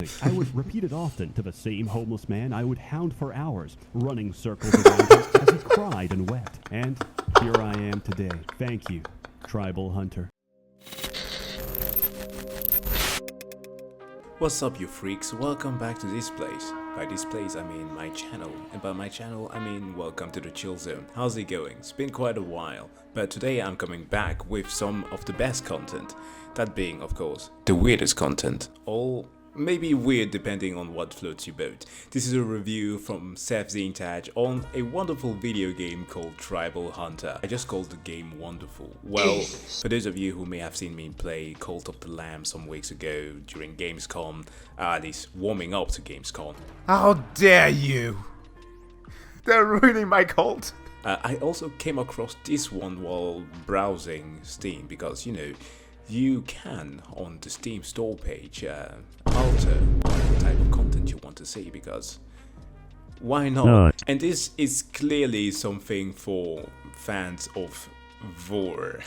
I would repeat it often to the same homeless man I would hound for hours, running circles around him as he cried and wept. And here I am today. Thank you, Tribal Hunter. What's up, you freaks? Welcome back to this place. By this place I mean my channel, and by my channel I mean welcome to the chill zone. How's it going? It's been quite a while, but today I'm coming back with some of the best content. That being, of course, the weirdest content. All maybe weird depending on what floats your boat. This is a review from Seth Zintaj on a wonderful video game called Tribal Hunter. I just called the game wonderful. Well, for those of you who may have seen me play Cult of the Lamb some weeks ago during Gamescom, at least warming up to Gamescom. How dare you! They're ruining my cult! I also came across this one while browsing Steam because, you know, you can, on the Steam store page, alter the type of content you want to see, because why not? No. And this is clearly something for fans of Vor.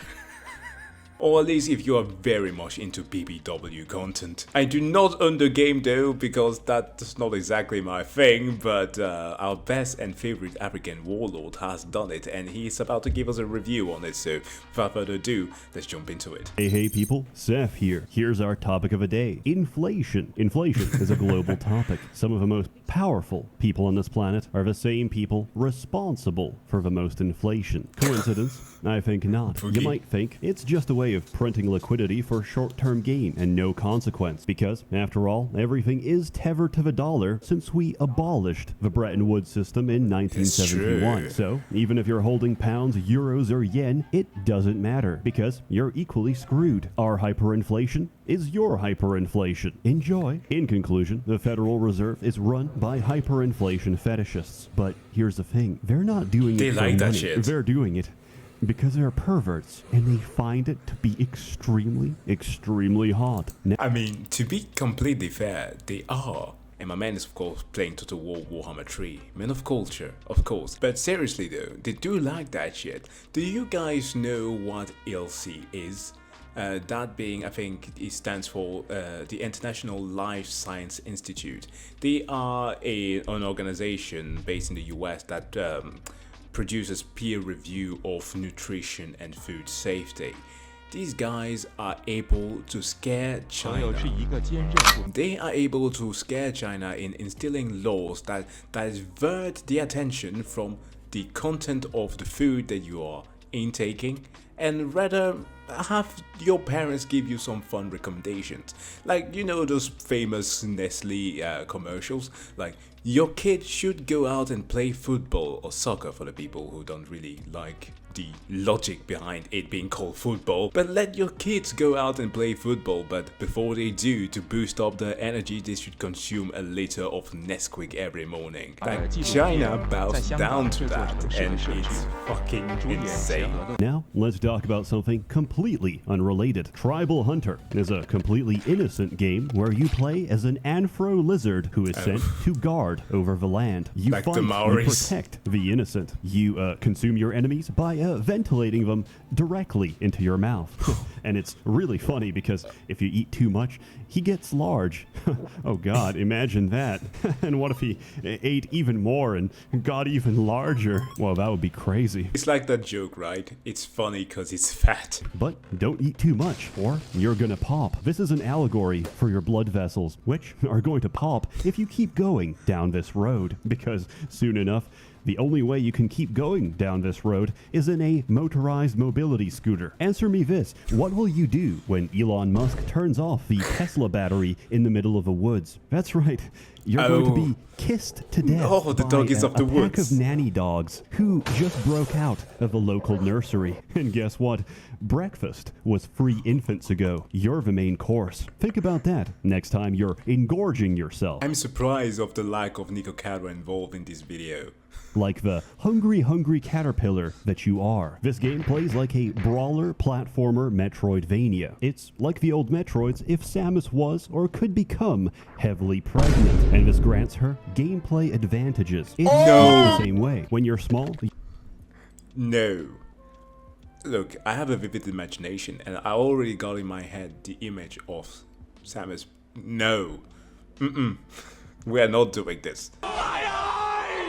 Or at least if you are very much into BBW content. I do not own the game though, because that's not exactly my thing, but our best and favorite African warlord has done it, and he's about to give us a review on it, so without further ado, let's jump into it. Hey people, Seth here. Here's our topic of the day. Inflation. Inflation is a global topic. Some of the most powerful people on this planet are the same people responsible for the most inflation. Coincidence? I think not. Boogie. You might think it's just a way of printing liquidity for short-term gain and no consequence, because after all, everything is tethered to the dollar since we abolished the Bretton Woods system in 1971. So even if you're holding pounds, euros, or yen, it doesn't matter, because you're equally screwed. Our hyperinflation is your hyperinflation. Enjoy. In conclusion, the Federal Reserve is run by hyperinflation fetishists. But here's the thing, they're not doing it for money. That shit. They're doing it because they're perverts, and they find it to be extremely hot. I mean, to be completely fair, they are. And my man is of course playing Total War Warhammer 3. Man of culture, of course. But seriously though, they do like that shit. Do you guys know what ILSI is? That being, I think it stands for the International Life Science Institute. They are an organization based in the US that produces peer review of nutrition and food safety. These guys are able to scare China. They are able to scare China in instilling laws that divert the attention from the content of the food that you are intaking, and rather have your parents give you some fun recommendations. Like, you know those famous Nestle commercials? Like, your kid should go out and play football or soccer, for the people who don't really like the logic behind it being called football. But let your kids go out and play football, but before they do, to boost up their energy, they should consume a liter of Nesquik every morning. Like, China bows down to that, and it's fucking insane. Now, let's talk about something completely unrelated. Tribal Hunter is a completely innocent game where you play as an Anthro lizard who is sent to guard over the land. You like fight the Maoris. and protect the innocent. You consume your enemies by ventilating them directly into your mouth. And it's really funny because if you eat too much, he gets large. Oh god, imagine that. And what if he ate even more and got even larger? Well, that would be crazy. It's like that joke, right? It's funny because it's fat. But don't eat too much, or you're gonna pop. This is an allegory for your blood vessels, which are going to pop if you keep going down this road, because soon enough, the only way you can keep going down this road is in a motorized mobility scooter. Answer me this, what will you do when Elon Musk turns off the Tesla battery in the middle of the woods? That's right, you're going to be kissed to death the doggies of the pack woods. of nanny dogs who just broke out of the local nursery. And guess what? Breakfast was free infants ago. You're the main course. Think about that next time you're engorging yourself. I'm surprised of the lack of Nico Cadra involved in this video. Like the hungry caterpillar that you are. This game plays like a brawler platformer Metroidvania. It's like the old Metroids if Samus was or could become heavily pregnant, and this grants her gameplay advantages. It's the same way. When you're small... No. Look, I have a vivid imagination, and I already got in my head the image of Samus. No. We are not doing this.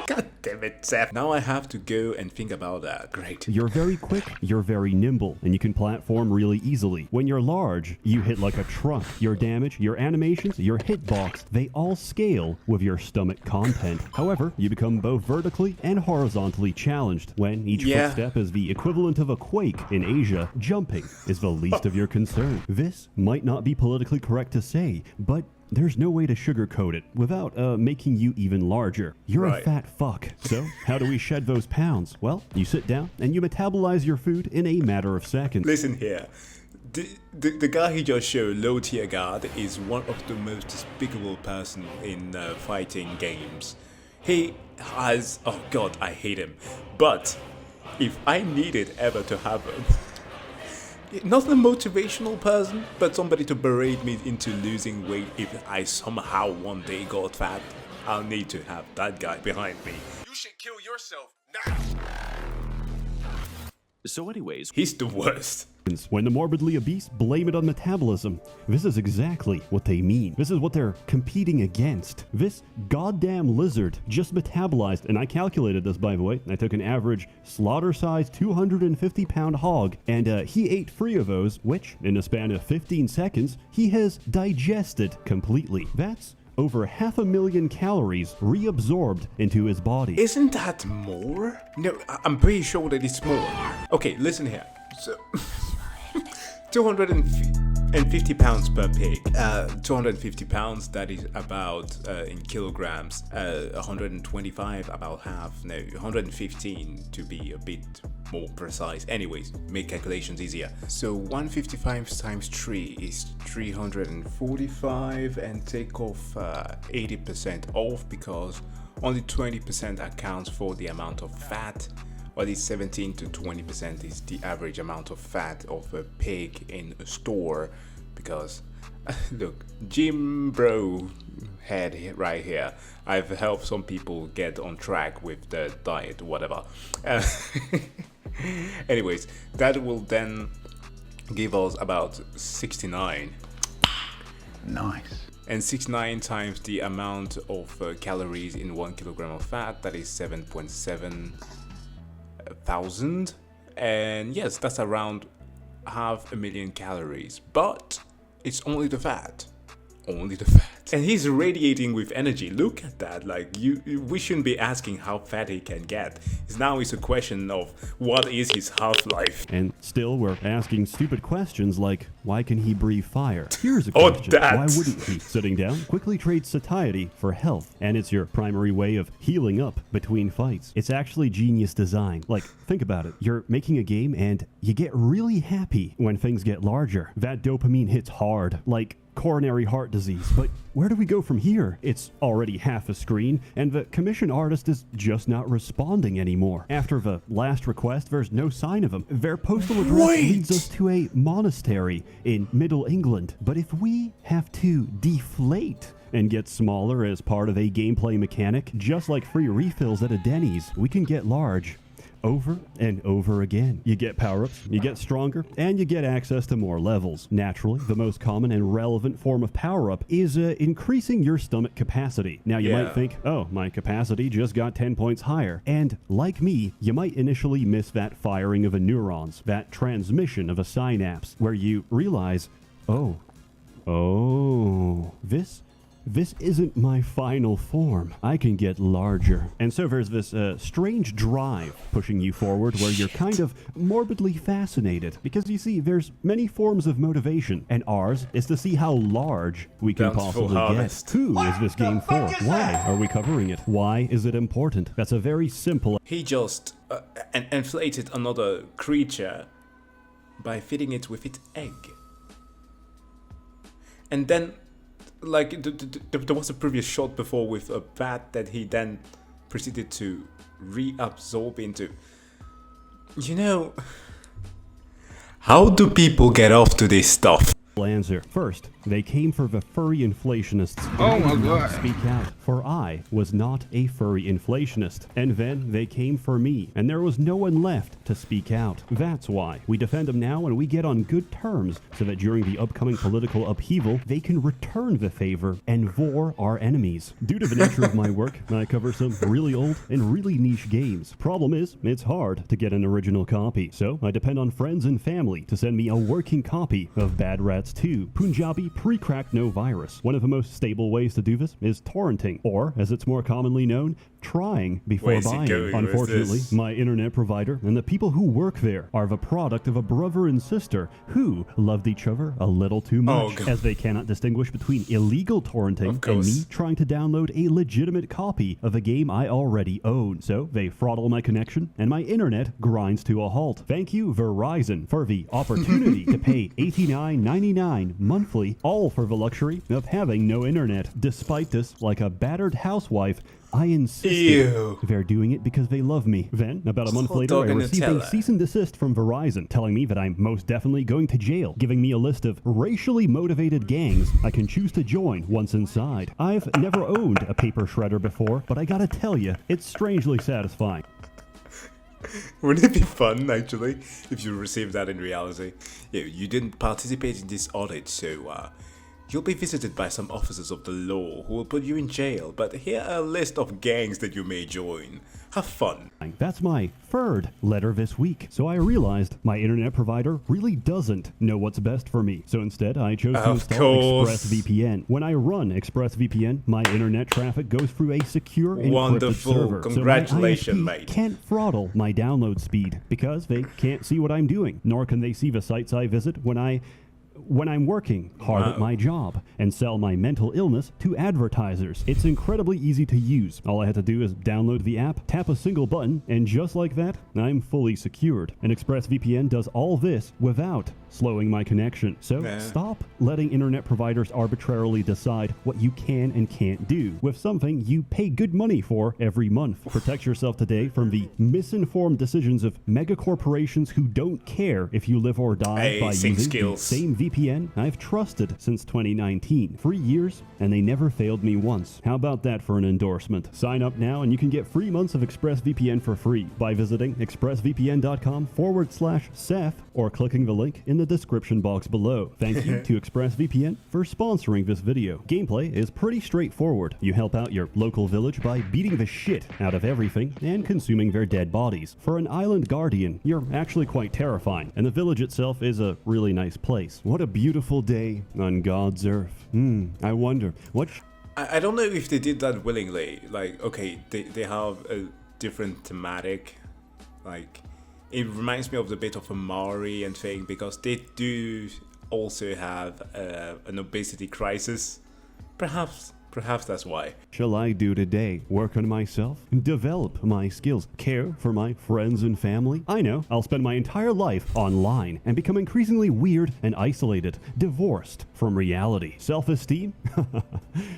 God damn it, Seth. Now I have to go and think about that. Great. You're very quick, you're very nimble, and you can platform really easily. When you're large, you hit like a truck. Your damage, your animations, your hitbox, they all scale with your stomach content. However, you become both vertically and horizontally challenged. When each footstep is the equivalent of a quake in Asia, jumping is the least of your concern. This might not be politically correct to say, but there's no way to sugarcoat it without making you even larger. You're a fat fuck. So, how do we shed those pounds? Well, you sit down and you metabolize your food in a matter of seconds. Listen here. The guy he just showed, Low Tier God, is one of the most despicable person in fighting games. He has... Oh god, I hate him. But, if I needed ever to have him... Not a motivational person, but somebody to berate me into losing weight if I somehow one day got fat. I'll need to have that guy behind me. You should kill yourself now. So anyways, He's the worst. When the morbidly obese blame it on metabolism, this is exactly what they mean. This is what they're competing against. This goddamn lizard just metabolized, and I calculated this by the way. I took an average slaughter-sized 250-pound hog, and he ate 3 of those, which, in a span of 15 seconds, he has digested completely. That's over 500,000 calories reabsorbed into his body. Isn't that more? No, I'm pretty sure that it's more. Okay, listen here. So, 250 pounds per pig. 250 pounds, that is about, in kilograms, 125, about half. No, 115 to be a bit more precise. Anyways, make calculations easier. So 155 times 3 is 345, and take off 80% off because only 20% accounts for the amount of fat. Or the 17 to 20% is the average amount of fat of a pig in a store. Because, look, Jim Bro head right here. I've helped some people get on track with the diet, whatever. Anyways, that will then give us about 69. Nice. And 69 times the amount of calories in 1 kilogram of fat, that is 7.7 thousand, and yes, that's around 500,000 calories, but it's only the fat, and he's radiating with energy. Look at that. Like, we shouldn't be asking how fat he can get. Now it's a question of what is his half-life. And still we're asking stupid questions like, why can he breathe fire? Here's a question. Why wouldn't he? Sitting down quickly trades satiety for health, and it's your primary way of healing up between fights. It's actually genius design. Like, think about it. You're making a game and you get really happy when things get larger. That dopamine hits hard, like coronary heart disease. But where do we go from here? It's already half a screen, and the commission artist is just not responding anymore. After the last request, there's no sign of him. Their postal address leads us to a monastery in Middle England. But if we have to deflate and get smaller as part of a gameplay mechanic, just like free refills at a Denny's, we can get large over and over again. You get power-ups, you get stronger, and you get access to more levels. Naturally, the most common and relevant form of power-up is increasing your stomach capacity. Now, you might think, oh, my capacity just got 10 points higher. And like me, you might initially miss that firing of the neurons, that transmission of a synapse, where you realize, oh, this isn't my final form. I can get larger. And so there's this strange drive pushing you forward where you're kind of morbidly fascinated. Because you see, there's many forms of motivation, and ours is to see how large we can possibly get. Who is this game for? Why are we covering it? Why is it important? That's a very simple... He just inflated another creature by feeding it with its egg. And then... like, there was a previous shot before with a bat that he then proceeded to reabsorb into. You know, how do people get off to this stuff? Answer. First, They came for the furry inflationists. Oh I my did not God. speak out, for I was not a furry inflationist. And then they came for me, and there was no one left to speak out. That's why we defend them now and we get on good terms, so that during the upcoming political upheaval, they can return the favor and vor our enemies. Due to the nature of my work, I cover some really old and really niche games. Problem is, it's hard to get an original copy, so I depend on friends and family to send me a working copy of Bad Rats 2, Punjabi Pre-Cracked No Virus. One of the most stable ways to do this is torrenting, or as it's more commonly known, trying before Where's he buying. going with Unfortunately, this? my internet provider and the people who work there are the product of a brother and sister who loved each other a little too much, God. as they cannot distinguish between illegal torrenting Of and course. me trying to download a legitimate copy of a game I already own. So they throttle my connection and my internet grinds to a halt. Thank you, Verizon, for the opportunity to pay $89.99 monthly, all for the luxury of having no internet. Despite this, like a battered housewife, I insisted. Ew. They're doing it because they love me. Then, about a month Hot later, dog I and received a Nutella. cease and desist from Verizon, telling me that I'm most definitely going to jail, giving me a list of racially motivated gangs I can choose to join once inside. I've never owned a paper shredder before, but I gotta tell you, it's strangely satisfying. Wouldn't it be fun, actually, if you received that in reality? You didn't participate in this audit, so you'll be visited by some officers of the law who will put you in jail, but here are a list of gangs that you may join. Have fun. That's my third letter this week. So I realized my internet provider really doesn't know what's best for me. So instead, I chose to Of install course. ExpressVPN. When I run ExpressVPN, my internet traffic goes through a secure encrypted Wonderful. server. Congratulations, so my ISP mate. can't throttle my download speed because they can't see what I'm doing, nor can they see the sites I visit when I'm working hard at Wow. my job and sell my mental illness to advertisers. It's incredibly easy to use. All I had to do is download the app, tap a single button, and just like that, I'm fully secured. And ExpressVPN does all this without slowing my connection. So Nah. stop letting internet providers arbitrarily decide what you can and can't do with something you pay good money for every month. Protect yourself today from the misinformed decisions of mega corporations who don't care if you live or die Hey, by sync using skills. the same VPN I've trusted since 2019. 3 years, and they never failed me once. How about that for an endorsement? Sign up now and you can get 3 months of ExpressVPN for free by visiting expressvpn.com/Seth or clicking the link in the description box below. Thank you to ExpressVPN for sponsoring this video. Gameplay is pretty straightforward. You help out your local village by beating the shit out of everything and consuming their dead bodies. For an island guardian, you're actually quite terrifying, and the village itself is a really nice place. What a beautiful day on God's earth. I wonder, what I don't know if they did that willingly. Like, okay, they have a different thematic. Like, it reminds me of the bit of a Maori and thing, because they do also have an obesity crisis. Perhaps that's why. shall I do today? Work on myself? Develop my skills? Care for my friends and family? I know, I'll spend my entire life online and become increasingly weird and isolated, divorced from reality. Self-esteem?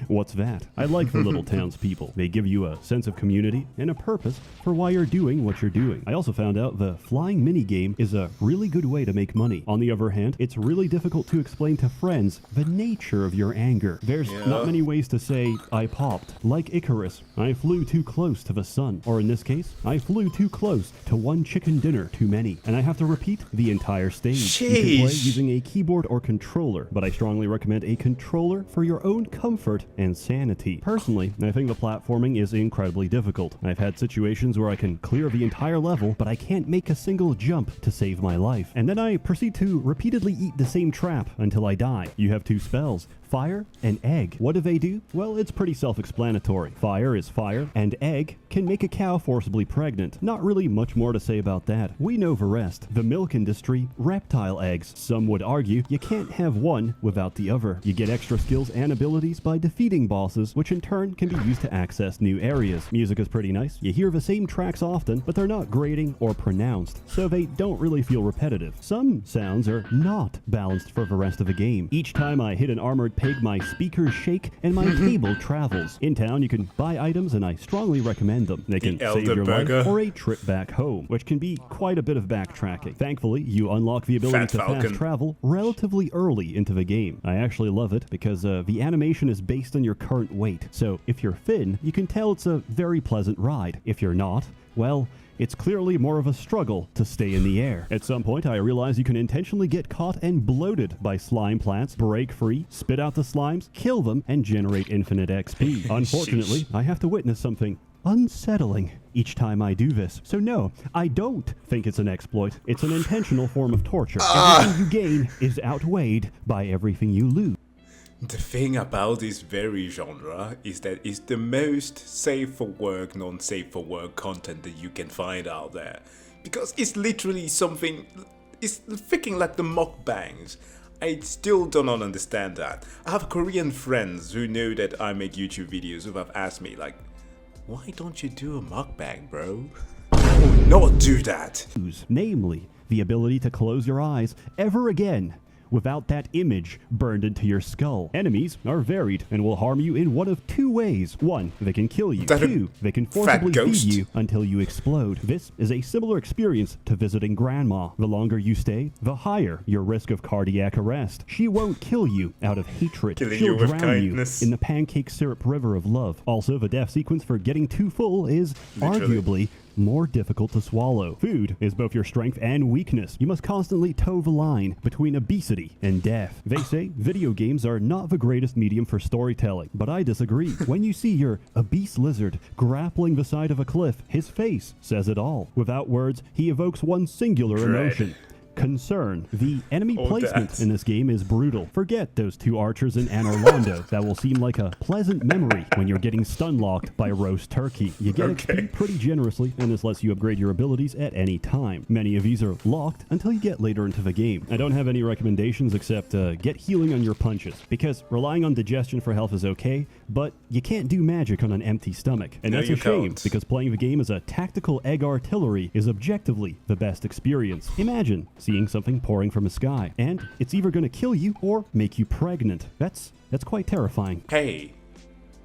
What's that? I like the little townspeople. They give you a sense of community and a purpose for why you're doing what you're doing. I also found out the flying minigame is a really good way to make money. On the other hand, it's really difficult to explain to friends the nature of your anger. There's not many ways to say, I popped. Like Icarus, I flew too close to the sun. Or in this case, I flew too close to one chicken dinner too many. And I have to repeat the entire stage. You can play Sheesh. using a keyboard or controller, but I strongly recommend a controller for your own comfort and sanity. Personally, I think the platforming is incredibly difficult. I've had situations where I can clear the entire level, but I can't make a single jump to save my life. And then I proceed to repeatedly eat the same trap until I die. You have two spells, fire and egg. What do they do? Well, it's pretty self-explanatory. Fire is fire, and egg can make a cow forcibly pregnant. Not really much more to say about that. We know the rest. The milk industry, reptile eggs. Some would argue you can't have one without the other. You get extra skills and abilities by defeating bosses, which in turn can be used to access new areas. Music is pretty nice. You hear the same tracks often, but they're not grating or pronounced, so they don't really feel repetitive. Some sounds are not balanced for the rest of the game. Each time I hit an armored pig, my speakers shake, and my table travels. In town, you can buy items, and I strongly recommend them. They can save your life or a trip back home, which can be quite a bit of backtracking. Thankfully, you unlock the ability to fast travel relatively early into the game. I actually love it because the animation is based on your current weight. So if you're thin, you can tell it's a very pleasant ride. If you're not, well, it's clearly more of a struggle to stay in the air. At some point, I realized you can intentionally get caught and bloated by slime plants, break free, spit out the slimes, kill them, and generate infinite XP. Unfortunately, I have to witness something unsettling each time I do this. So no, I don't think it's an exploit. It's an intentional form of torture. Everything you gain is outweighed by everything you lose. The thing about this very genre is that it's the most safe for work, non-safe for work content that you can find out there. Because it's literally something, it's freaking like the mukbangs. I still do not understand that. I have Korean friends who know that I make YouTube videos who have asked me like, why don't you do a mukbang, bro? I will not do that. Namely, the ability to close your eyes ever again without that image burned into your skull. Enemies are varied and will harm you in one of two ways. One, they can kill you. Two, they can forcibly feed you until you explode. This is a similar experience to visiting grandma. The longer you stay, the higher your risk of cardiac arrest. She won't kill you out of hatred. She'll drown you in the pancake syrup river of love. Also, the death sequence for getting too full is arguably more difficult to swallow. Food is both your strength and weakness. You must constantly toe the line between obesity and death. They say video games are not the greatest medium for storytelling, but I disagree. When you see your obese lizard grappling the side of a cliff, his face says it all. Without words, he evokes one singular emotion. Concern. The enemy placement in this game is brutal. Forget those two archers in Anor Londo. That will seem like a pleasant memory when you're getting stun locked by roast turkey. You get XP pretty generously, and this lets you upgrade your abilities at any time. Many of these are locked until you get later into the game. I don't have any recommendations except get healing on your punches, because relying on digestion for health is okay, but you can't do magic on an empty stomach. And that's a shame, because playing the game as a tactical egg artillery is objectively the best experience. Imagine seeing something pouring from the sky, and it's either going to kill you or make you pregnant. That's quite terrifying. Hey,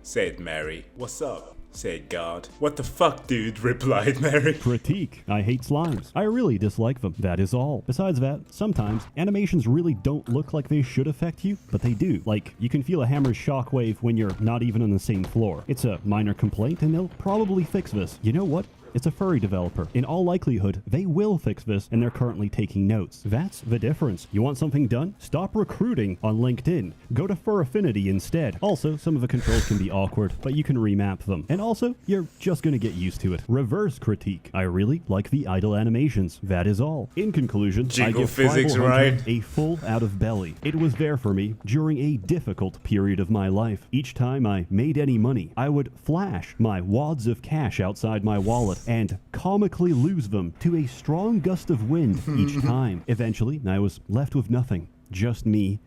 said Mary. What's up? Said God. What the fuck, dude? Replied Mary. Critique. I hate slimes. I really dislike them. That is all. Besides that, sometimes animations really don't look like they should affect you, but they do. Like, you can feel a hammer's shockwave when you're not even on the same floor. It's a minor complaint, and they'll probably fix this. You know what? It's a furry developer. In all likelihood, they will fix this, and they're currently taking notes. That's the difference. You want something done? Stop recruiting on LinkedIn. Go to Fur Affinity instead. Also, some of the controls can be awkward, but you can remap them. And also, you're just gonna get used to it. Reverse critique. I really like the idle animations. That is all. In conclusion, I give Tribal Hunter a full out of belly. It was there for me during a difficult period of my life. Each time I made any money, I would flash my wads of cash outside my wallet and comically lose them to a strong gust of wind each time. Eventually, I was left with nothing, just me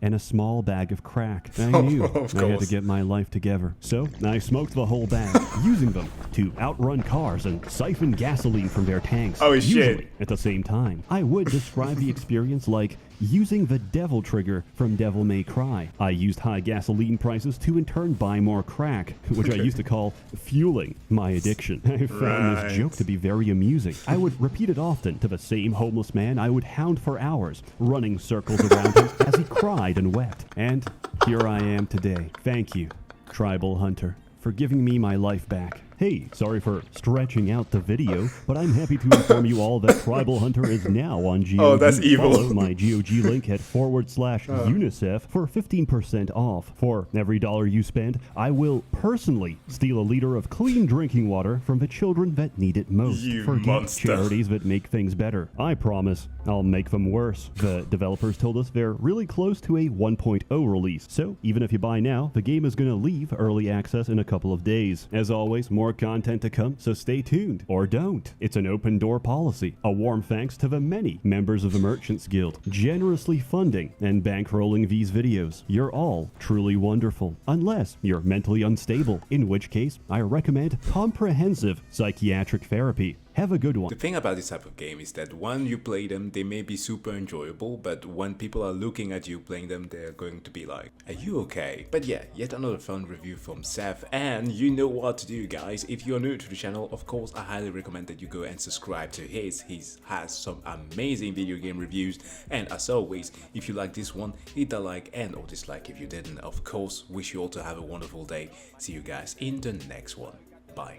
and a small bag of crack. I knew I had to get my life together. So I smoked the whole bag, using them to outrun cars and siphon gasoline from their tanks. Usually at the same time. I would describe the experience like using the devil trigger from Devil May Cry. I used high gasoline prices to in turn buy more crack, which I used to call fueling my addiction. I found this joke to be very amusing. I would repeat it often to the same homeless man I would hound for hours, running circles around him as he cried and wept. And here I am today. Thank you, Tribal Hunter, for giving me my life back. Hey, sorry for stretching out the video, but I'm happy to inform you all that Tribal Hunter is now on GOG. Oh, that's evil. Follow my GOG link at /UNICEF for 15% off. For every dollar you spend, I will personally steal a liter of clean drinking water from the children that need it most. Forget charities that make things better. I promise I'll make them worse. The developers told us they're really close to a 1.0 release, so even if you buy now, the game is going to leave early access in a couple of days. As always, more content to come, so stay tuned, or don't. It's an open door policy. A warm thanks to the many members of the Merchants Guild generously funding and bankrolling these videos. You're all truly wonderful, unless you're mentally unstable, in which case I recommend comprehensive psychiatric therapy. Have a good one. The thing about this type of game is that when you play them, they may be super enjoyable, but when people are looking at you playing them, they're going to be like, are you okay? But yeah, yet another fun review from Seth, and you know what to do, guys. If you're new to the channel, of course, I highly recommend that you go and subscribe to his. He has some amazing video game reviews, and as always, if you like this one, hit the like and or dislike if you didn't. Of course, wish you all to have a wonderful day. See you guys in the next one. Bye.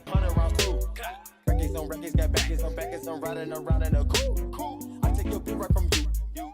Records on records, got backers on backers, I'm riding around in a coupe. I take your beat right from you.